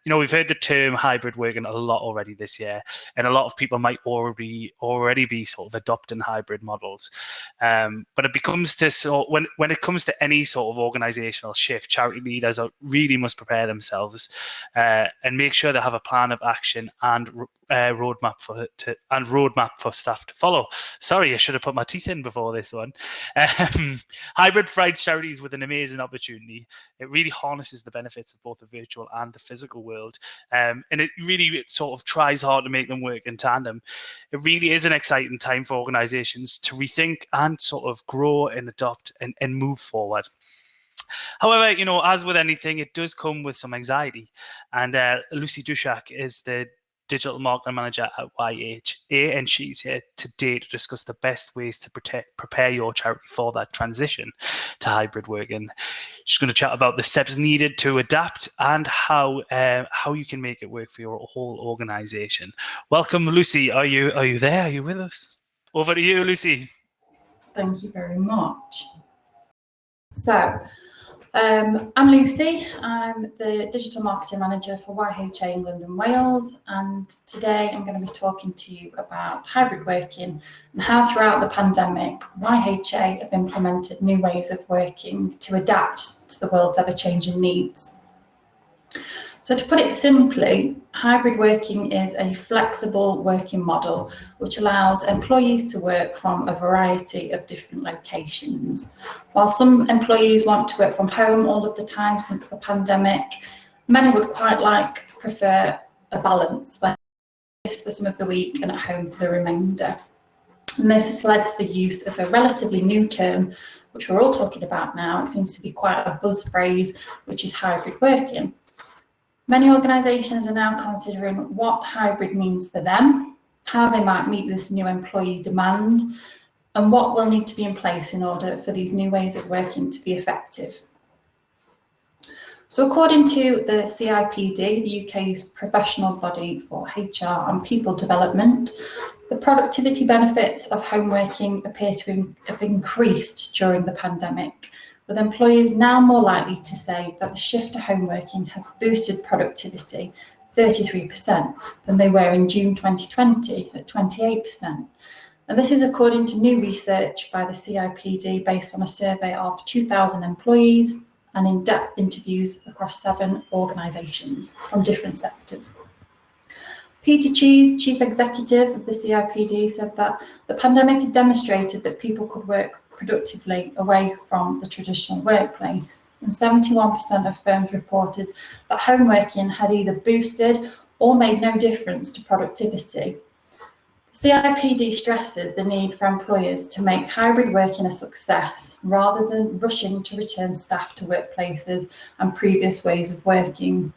we've heard the term hybrid working a lot already this year, and a lot of people might already be sort of adopting hybrid models. But it becomes when it comes to any sort of organisational shift, charity leaders really must prepare themselves and make sure they have a plan of action and roadmap for staff to follow. Sorry, I should have put my teeth in before this one. Hybrid provides charities with an amazing opportunity. It really harnesses the benefits of both the virtual and the physical world. And it really sort of tries hard to make them work in tandem. It really is an exciting time for organisations to rethink and sort of grow and adopt and move forward. However, as with anything, it does come with some anxiety. And Lucy Duszczak is the digital marketing manager at YHA, and she's here today to discuss the best ways to prepare your charity for that transition to hybrid working. She's going to chat about the steps needed to adapt and how you can make it work for your whole organisation. Welcome, Lucy. Are you there? Are you with us? Over to you, Lucy. Thank you very much. So, I'm Lucy. I'm the digital marketing manager for YHA England and Wales, and today I'm going to be talking to you about hybrid working and how throughout the pandemic YHA have implemented new ways of working to adapt to the world's ever-changing needs. So to put it simply, hybrid working is a flexible working model which allows employees to work from a variety of different locations. While some employees want to work from home all of the time since the pandemic, many would quite prefer a balance, where for some of the week and at home for the remainder. And this has led to the use of a relatively new term, which we're all talking about now. It seems to be quite a buzz phrase, which is hybrid working. Many organisations are now considering what hybrid means for them, how they might meet this new employee demand, and what will need to be in place in order for these new ways of working to be effective. So according to the CIPD, the UK's professional body for HR and people development, the productivity benefits of home working appear to have increased during the pandemic, with employees now more likely to say that the shift to home working has boosted productivity 33% than they were in June 2020 at 28%. And this is according to new research by the CIPD based on a survey of 2,000 employees and in-depth interviews across 7 organisations from different sectors. Peter Cheese, Chief Executive of the CIPD, said that the pandemic had demonstrated that people could work productively away from the traditional workplace. And 71% of firms reported that home working had either boosted or made no difference to productivity. CIPD stresses the need for employers to make hybrid working a success rather than rushing to return staff to workplaces and previous ways of working.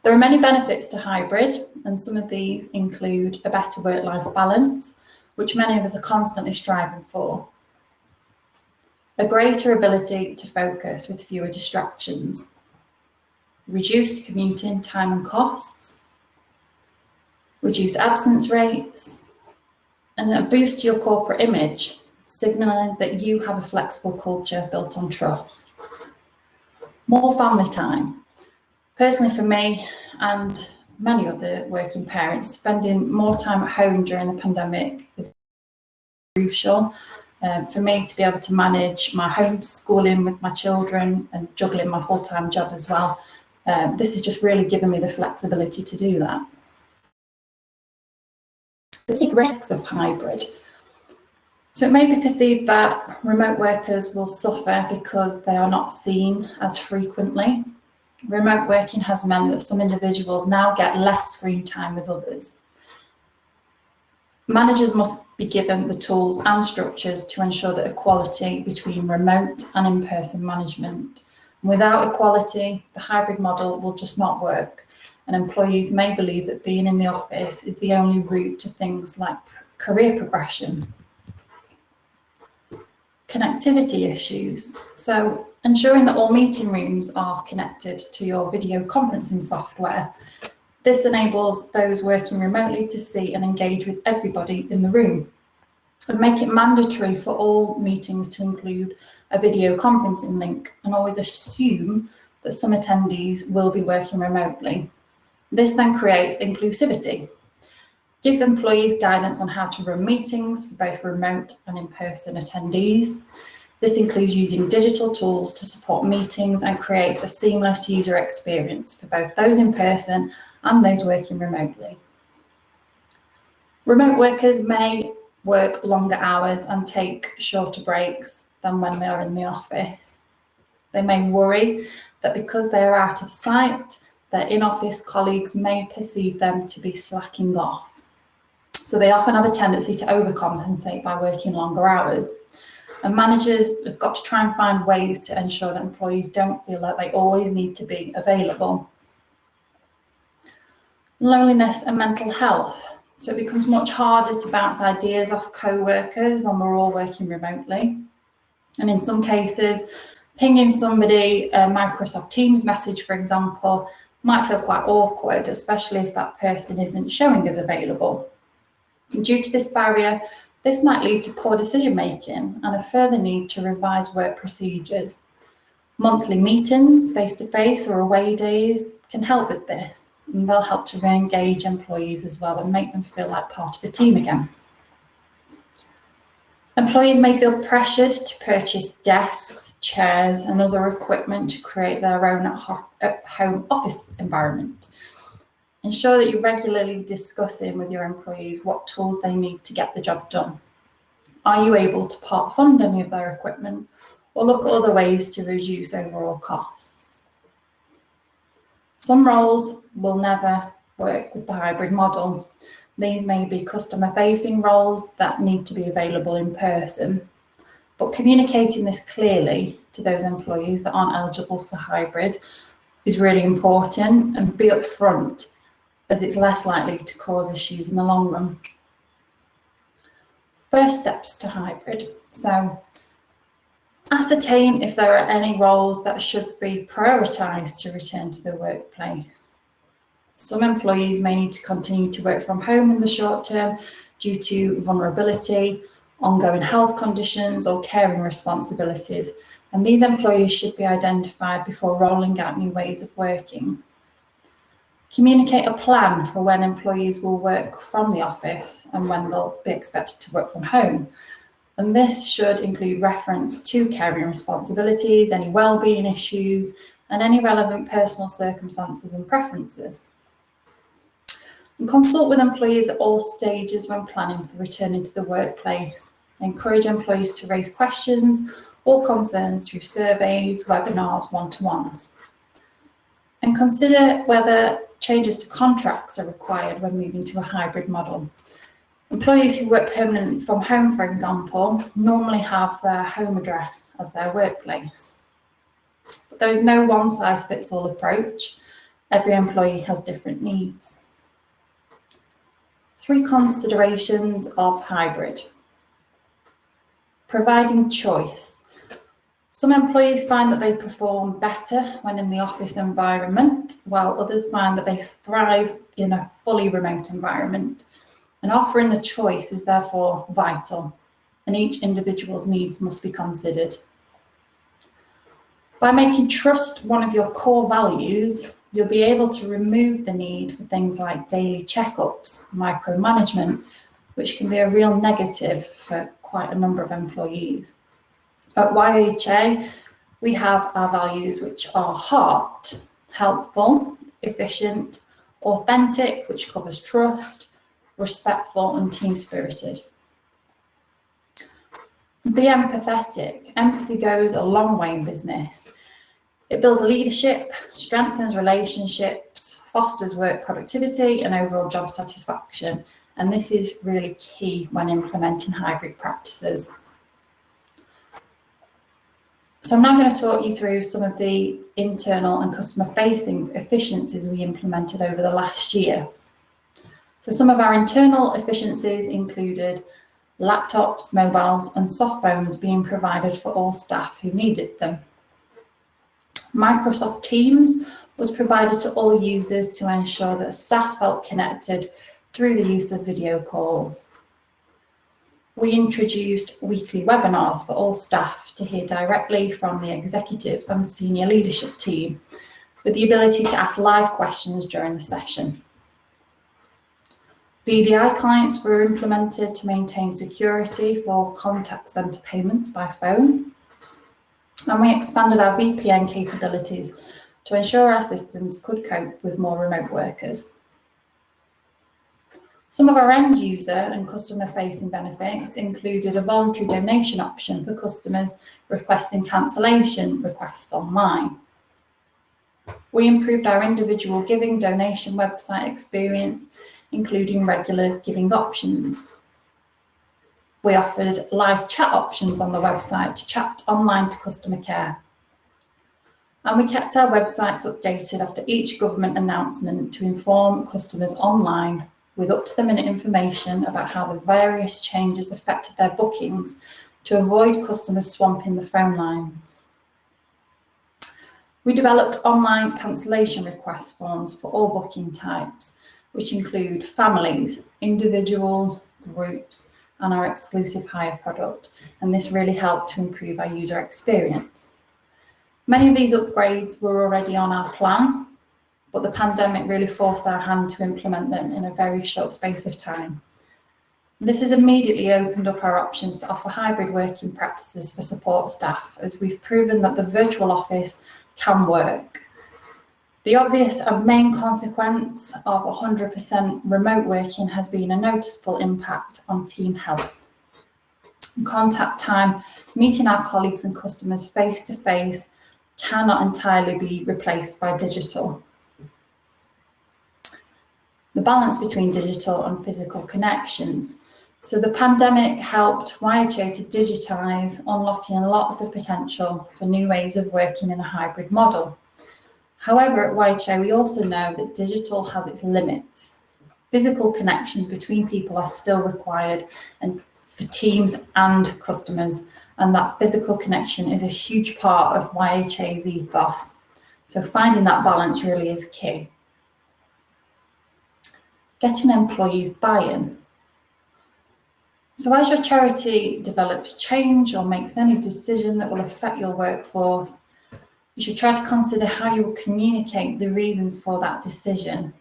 There are many benefits to hybrid, and some of these include a better work-life balance, which many of us are constantly striving for, a greater ability to focus with fewer distractions, reduced commuting time and costs, reduced absence rates, and a boost to your corporate image, signalling that you have a flexible culture built on trust. More family time. Personally for me and many other working parents, spending more time at home during the pandemic is crucial. For me to be able to manage my homeschooling with my children and juggling my full-time job as well. This has just really given me the flexibility to do that. The risks of hybrid. So it may be perceived that remote workers will suffer because they are not seen as frequently. Remote working has meant that some individuals now get less screen time with others. Managers must be given the tools and structures to ensure that equality between remote and in-person management. Without equality, the hybrid model will just not work, and employees may believe that being in the office is the only route to things like career progression. Connectivity issues. So ensuring that all meeting rooms are connected to your video conferencing software. This enables those working remotely to see and engage with everybody in the room, and make it mandatory for all meetings to include a video conferencing link, and always assume that some attendees will be working remotely. This then creates inclusivity. Give employees guidance on how to run meetings for both remote and in-person attendees. This includes using digital tools to support meetings and create a seamless user experience for both those in person and those working remotely. Remote workers may work longer hours and take shorter breaks than when they are in the office. They may worry that because they are out of sight, their in-office colleagues may perceive them to be slacking off. So they often have a tendency to overcompensate by working longer hours. And managers have got to try and find ways to ensure that employees don't feel like they always need to be available. Loneliness and mental health. So it becomes much harder to bounce ideas off co-workers when we're all working remotely. And in some cases, pinging somebody a Microsoft Teams message, for example, might feel quite awkward, especially if that person isn't showing as available. And due to this barrier, this might lead to poor decision-making and a further need to revise work procedures. Monthly meetings, face-to-face or away days can help with this, and they'll help to re-engage employees as well and make them feel like part of a team again. Employees may feel pressured to purchase desks, chairs, and other equipment to create their own at-home office environment. Ensure that you're regularly discussing with your employees what tools they need to get the job done. Are you able to part fund any of their equipment or look at other ways to reduce overall costs? Some roles will never work with the hybrid model. These may be customer-facing roles that need to be available in person, but communicating this clearly to those employees that aren't eligible for hybrid is really important, and be upfront, as it's less likely to cause issues in the long run. First steps to hybrid. So ascertain if there are any roles that should be prioritised to return to the workplace. Some employees may need to continue to work from home in the short term due to vulnerability, ongoing health conditions, or caring responsibilities, and these employees should be identified before rolling out new ways of working. Communicate a plan for when employees will work from the office and when they'll be expected to work from home. And this should include reference to caring responsibilities, any wellbeing issues, and any relevant personal circumstances and preferences. And consult with employees at all stages when planning for returning to the workplace. Encourage employees to raise questions or concerns through surveys, webinars, one-to-ones. And consider whether changes to contracts are required when moving to a hybrid model. Employees who work permanently from home, for example, normally have their home address as their workplace. But there is no one-size-fits-all approach. Every employee has different needs. 3 considerations of hybrid. Providing choice. Some employees find that they perform better when in the office environment, while others find that they thrive in a fully remote environment. And offering the choice is therefore vital, and each individual's needs must be considered. By making trust one of your core values, you'll be able to remove the need for things like daily checkups, micromanagement, which can be a real negative for quite a number of employees. At YHA, we have our values, which are heart, helpful, efficient, authentic, which covers trust, respectful, and team-spirited. Be empathetic. Empathy goes a long way in business. It builds leadership, strengthens relationships, fosters work productivity and overall job satisfaction. And this is really key when implementing hybrid practices. So I'm now going to talk you through some of the internal and customer-facing efficiencies we implemented over the last year. So some of our internal efficiencies included laptops, mobiles, and soft phones being provided for all staff who needed them. Microsoft Teams was provided to all users to ensure that staff felt connected through the use of video calls. We introduced weekly webinars for all staff to hear directly from the executive and senior leadership team, with the ability to ask live questions during the session. VDI clients were implemented to maintain security for contact centre payments by phone. And we expanded our VPN capabilities to ensure our systems could cope with more remote workers. Some of our end user and customer facing benefits included a voluntary donation option for customers requesting cancellation requests online. We improved our individual giving donation website experience, including regular giving options. We offered live chat options on the website to chat online to customer care. And we kept our websites updated after each government announcement to inform customers online with up-to-the-minute information about how the various changes affected their bookings to avoid customers swamping the phone lines. We developed online cancellation request forms for all booking types, which include families, individuals, groups, and our exclusive hire product, and this really helped to improve our user experience. Many of these upgrades were already on our plan, but the pandemic really forced our hand to implement them in a very short space of time. This has immediately opened up our options to offer hybrid working practices for support staff, as we've proven that the virtual office can work. The obvious and main consequence of 100% remote working has been a noticeable impact on team health. Contact time, meeting our colleagues and customers face to face, cannot entirely be replaced by digital. The balance between digital and physical connections. So the pandemic helped YHA to digitise, unlocking lots of potential for new ways of working in a hybrid model. However, at YHA, we also know that digital has its limits. Physical connections between people are still required, and for teams and customers, and that physical connection is a huge part of YHA's ethos. So finding that balance really is key. Getting employees buy-in. So as your charity develops change or makes any decision that will affect your workforce, you should try to consider how you will communicate the reasons for that decision.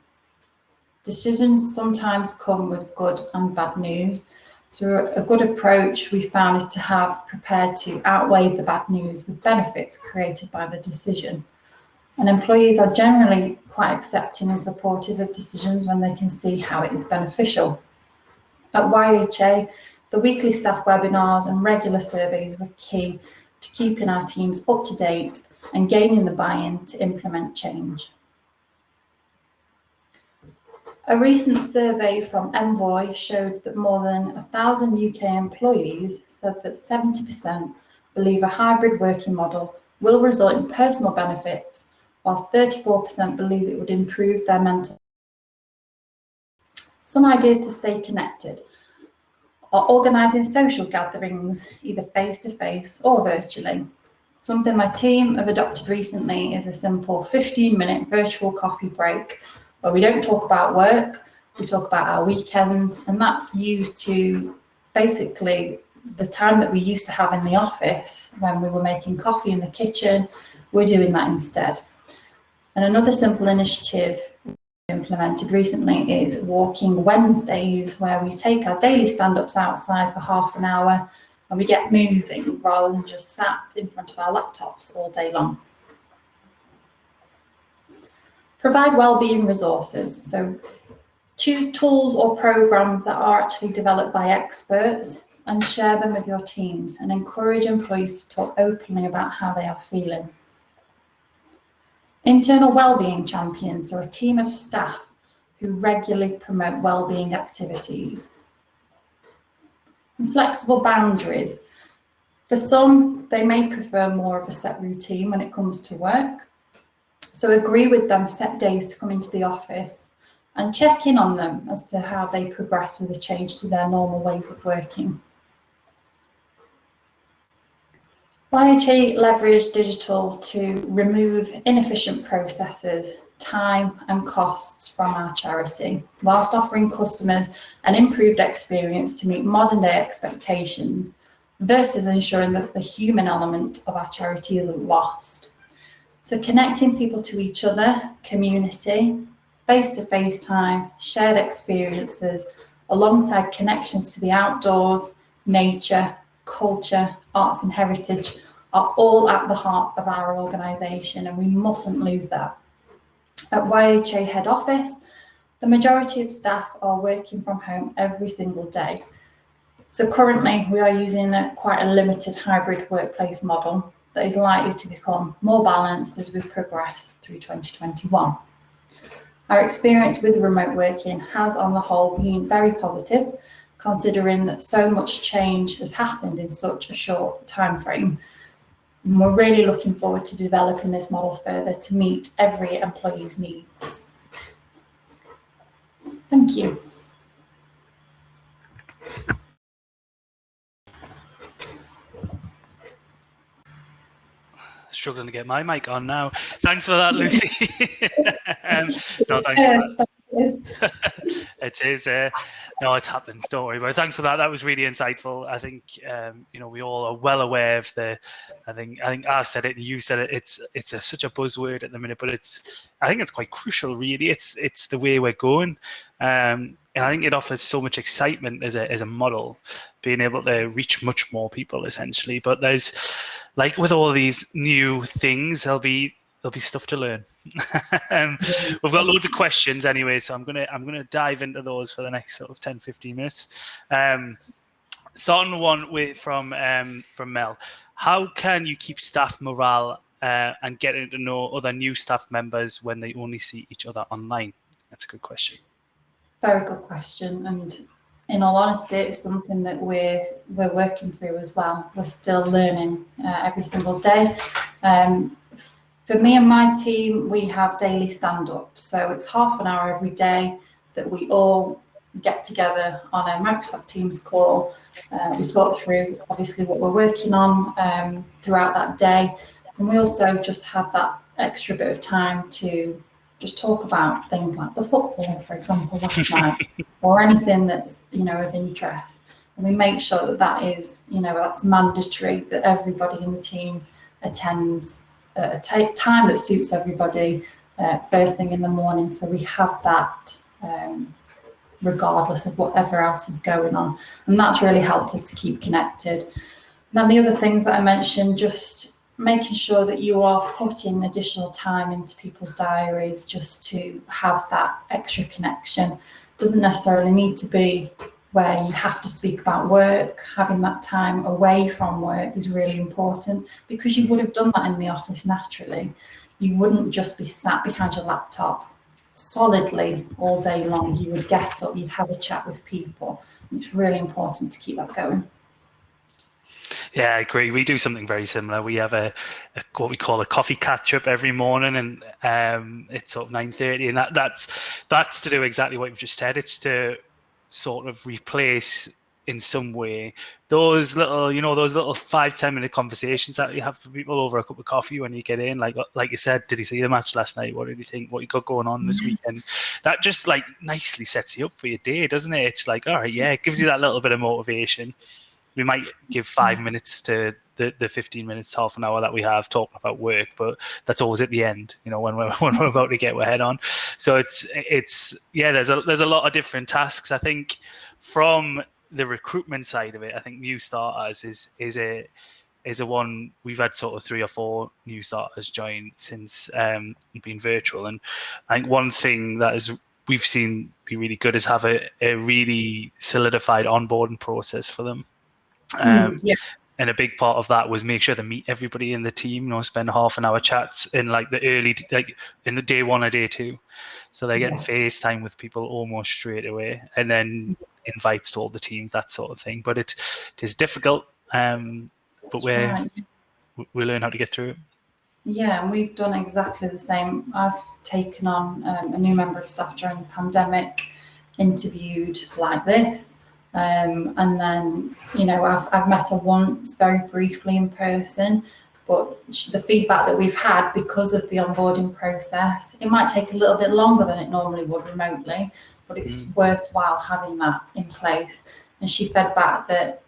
Decisions sometimes come with good and bad news. So a good approach we found is to have prepared to outweigh the bad news with benefits created by the decision. And employees are generally quite accepting and supportive of decisions when they can see how it is beneficial. At YHA, the weekly staff webinars and regular surveys were key to keeping our teams up to date and gaining the buy-in to implement change. A recent survey from Envoy showed that more than 1,000 UK employees said that 70% believe a hybrid working model will result in personal benefits, whilst 34% believe it would improve their mental health. Some ideas to stay connected are organising social gatherings, either face-to-face or virtually. Something my team have adopted recently is a simple 15-minute virtual coffee break where we don't talk about work, we talk about our weekends, and that's used to basically the time that we used to have in the office when we were making coffee in the kitchen, we're doing that instead. And another simple initiative implemented recently is Walking Wednesdays, where we take our daily stand-ups outside for half an hour and we get moving rather than just sat in front of our laptops all day long. Provide wellbeing resources. So choose tools or programs that are actually developed by experts and share them with your teams, and encourage employees to talk openly about how they are feeling. Internal wellbeing champions are a team of staff who regularly promote wellbeing activities. And flexible boundaries. For some, they may prefer more of a set routine when it comes to work. So agree with them set days to come into the office and check in on them as to how they progress with a change to their normal ways of working. YHA leveraged digital to remove inefficient processes, time and costs from our charity, whilst offering customers an improved experience to meet modern day expectations, versus ensuring that the human element of our charity isn't lost. So connecting people to each other, community, face-to-face time, shared experiences, alongside connections to the outdoors, nature, culture, arts and heritage are all at the heart of our organisation, and we mustn't lose that. At YHA head office, the majority of staff are working from home every single day. So currently we are using quite a limited hybrid workplace model that is likely to become more balanced as we progress through 2021. Our experience with remote working has on the whole been very positive, considering that so much change has happened in such a short time frame. And we're really looking forward to developing this model further to meet every employee's needs. Thank you. Struggling to get my mic on now. Thanks for that, Lucy. No, thanks for that. It is. No, it happens. Don't worry about it. Thanks for that. That was really insightful. I think we all are well aware of the. I think I've said it and you said it. It's such a buzzword at the minute, but I think it's quite crucial. Really, it's the way we're going. And I think it offers so much excitement as a model, being able to reach much more people essentially. But there's, like with all these new things, there'll be stuff to learn. We've got loads of questions anyway, so I'm gonna dive into those for the next sort of 10-15 minutes. Starting one from Mel. How can you keep staff morale and getting to know other new staff members when they only see each other online? That's a good question. Very good question, and in all honesty, it's something that we're working through as well. We're still learning every single day. For me and my team, we have daily stand-ups. So it's half an hour every day that we all get together on a Microsoft Teams call. We talk through, obviously, what we're working on throughout that day. And we also just have that extra bit of time to just talk about things like the football, for example, last night, or anything that's, of interest. And we make sure that is, that's mandatory, that everybody in the team attends at a time that suits everybody, first thing in the morning. So we have that regardless of whatever else is going on. And that's really helped us to keep connected. Now, the other things that I mentioned, just making sure that you are putting additional time into people's diaries just to have that extra connection. Doesn't necessarily need to be where you have to speak about work. Having that time away from work is really important, because you would have done that in the office naturally. You wouldn't just be sat behind your laptop solidly all day long. You would get up, you'd have a chat with people. It's really important to keep that going. Yeah, I agree. We do something very similar. We have a what we call a coffee catch-up every morning, and it's sort of 9:30, and that's to do exactly what you've just said. It's to sort of replace in some way those little 5-10 minute conversations that you have with people over a cup of coffee when you get in, like you said, did you see the match last night, what did you think, what you got going on this weekend? That just like nicely sets you up for your day, doesn't it? It's like, all right, yeah, it gives you that little bit of motivation. We might give 5 minutes to the 15 minutes, half an hour that we have talking about work, but that's always at the end, when we're about to get our head on. So it's there's a lot of different tasks. I think from the recruitment side of it, I think new starters is a one. We've had sort of 3 or 4 new starters join since being virtual, and I think one thing that we've seen be really good is have a really solidified onboarding process for them. And a big part of that was make sure to meet everybody in the team, spend half an hour chats in like in the day 1 or day 2. So they're getting FaceTime with people almost straight away, and then invites to all the teams, that sort of thing. But it is difficult, but we learn how to get through it. Yeah, and we've done exactly the same. I've taken on a new member of staff during the pandemic, interviewed like this, And then, I've met her once very briefly in person, but the feedback that we've had because of the onboarding process, it might take a little bit longer than it normally would remotely, but it's worthwhile having that in place. And she fed back that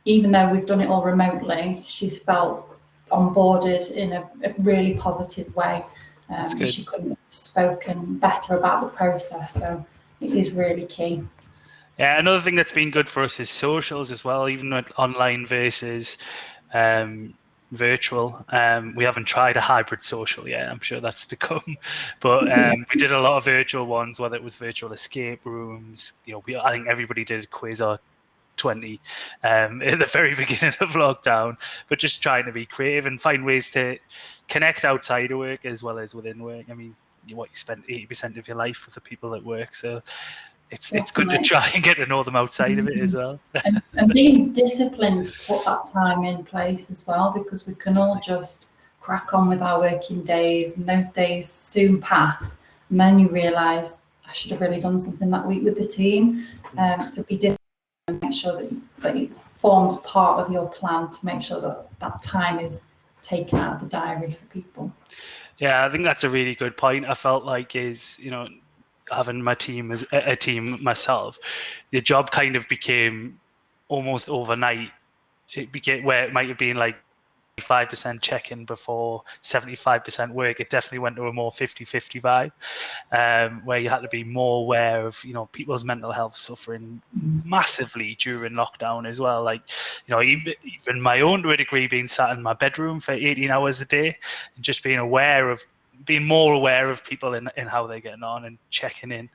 even though we've done it all remotely, she's felt onboarded in a really positive way. She couldn't have spoken better about the process, so it is really key. Yeah, another thing that's been good for us is socials as well, even with online versus virtual. We haven't tried a hybrid social yet. I'm sure that's to come, but we did a lot of virtual ones, whether it was virtual escape rooms. I think everybody did a quiz or 20 at the very beginning of lockdown, but just trying to be creative and find ways to connect outside of work as well as within work. I mean, you spend 80% of your life with the people at work, so it's good to try and get to know them outside of it as well. and being disciplined to put that time in place as well, because we can all just crack on with our working days, and those days soon pass, and then you realise I should have really done something that week with the team. So be disciplined and make sure that it forms part of your plan to make sure that time is taken out of the diary for people. Yeah, I think that's a really good point. I felt like having my team as a team myself, your job kind of became almost overnight. It became where it might have been like 5% check-in before 75% work. It definitely went to a more 50-50 vibe, where you had to be more aware of people's mental health suffering massively during lockdown as well. Like even my own, to a degree, being sat in my bedroom for 18 hours a day and just being more aware of people in how they're getting on and checking in.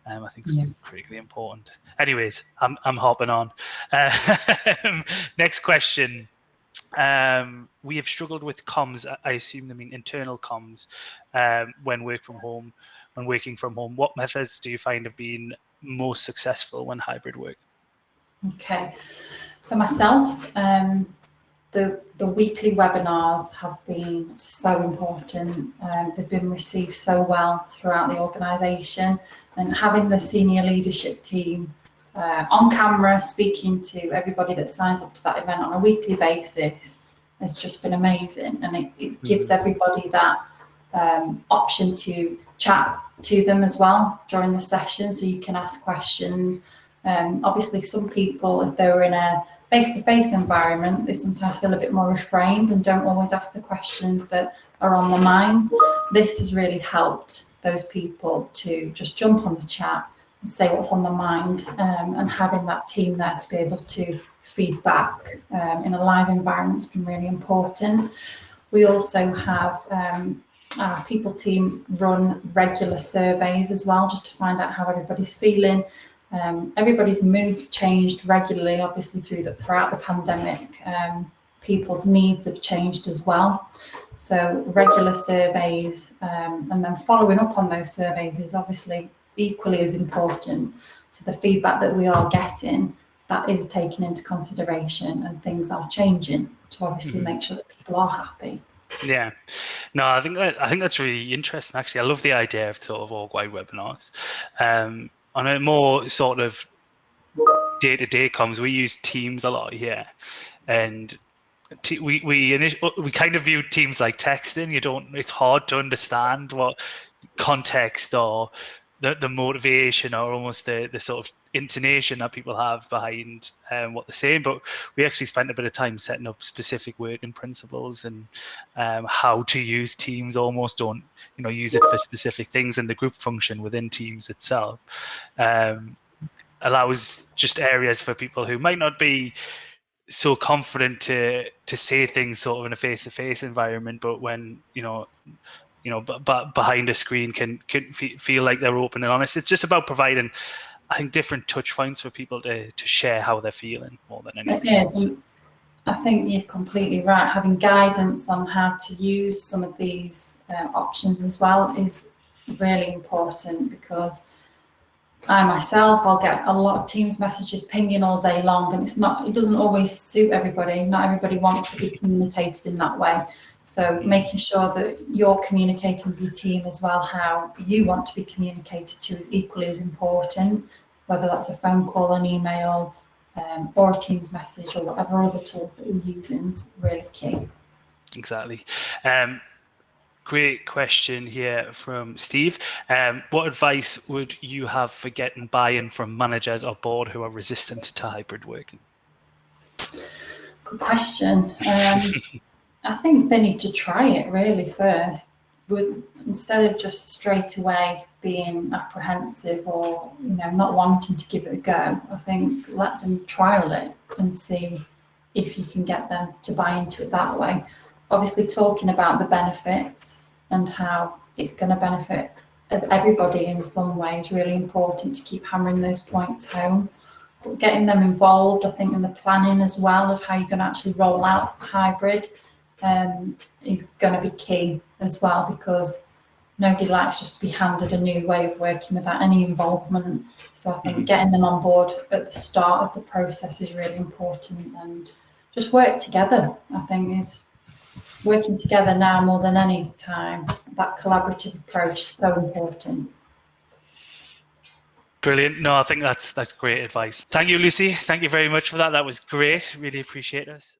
I think it's critically important. Anyways, I'm hopping on. Next question. We have struggled with comms. I assume they mean internal comms when working from home. What methods do you find have been most successful when hybrid work? Okay, for myself, the weekly webinars have been so important. They've been received so well throughout the organisation, and having the senior leadership team on camera speaking to everybody that signs up to that event on a weekly basis has just been amazing, and it gives everybody that option to chat to them as well during the session, so you can ask questions. Obviously, some people, if they were in a face-to-face environment, they sometimes feel a bit more refrained and don't always ask the questions that are on their minds. This has really helped those people to just jump on the chat and say what's on their mind, and having that team there to be able to feed back in a live environment has been really important. We also have our people team run regular surveys as well, just to find out how everybody's feeling. Everybody's moods changed regularly, obviously throughout the pandemic. People's needs have changed as well. So regular surveys, and then following up on those surveys is obviously equally as important. So the feedback that we are getting, that is taken into consideration, and things are changing to obviously make sure that people are happy. Yeah, no, I think that's really interesting. Actually, I love the idea of sort of org-wide webinars. On a more sort of day-to-day comms, we use Teams a lot here, and we kind of view Teams like texting. It's hard to understand what context or the motivation or almost the sort of intonation that people have behind what they're saying. But we actually spent a bit of time setting up specific working principles and how to use Teams. Almost don't use it for specific things, and the group function within Teams itself allows just areas for people who might not be so confident to say things sort of in a face-to-face environment, but when but behind a screen can feel like they're open and honest. It's just about providing, I think, different touch points for people to share how they're feeling more than anything else. I think you're completely right. Having guidance on how to use some of these options as well is really important, because I myself, I'll get a lot of Teams messages pinging all day long, and it doesn't always suit everybody. Not everybody wants to be communicated in that way. So making sure that you're communicating with your team as well, how you want to be communicated to, is equally as important. whether that's a phone call, an email, or a Teams message, or whatever other tools that we're using is really key. Exactly. Great question here from Steve. What advice would you have for getting buy-in from managers or board who are resistant to hybrid working? Good question. I think they need to try it really first, instead of just straight away being apprehensive or not wanting to give it a go. I think let them trial it and see if you can get them to buy into it that way. Obviously, talking about the benefits and how it's going to benefit everybody in some way is really important to keep hammering those points home. But getting them involved, I think, in the planning as well of how you're going to actually roll out hybrid is going to be key as well, because nobody likes just to be handed a new way of working without any involvement. So I think getting them on board at the start of the process is really important, and just work together, I think, is working together now more than any time. That collaborative approach is so important. Brilliant. No, I think that's great advice. Thank you, Lucy. Thank you very much for that. That was great. Really appreciate it.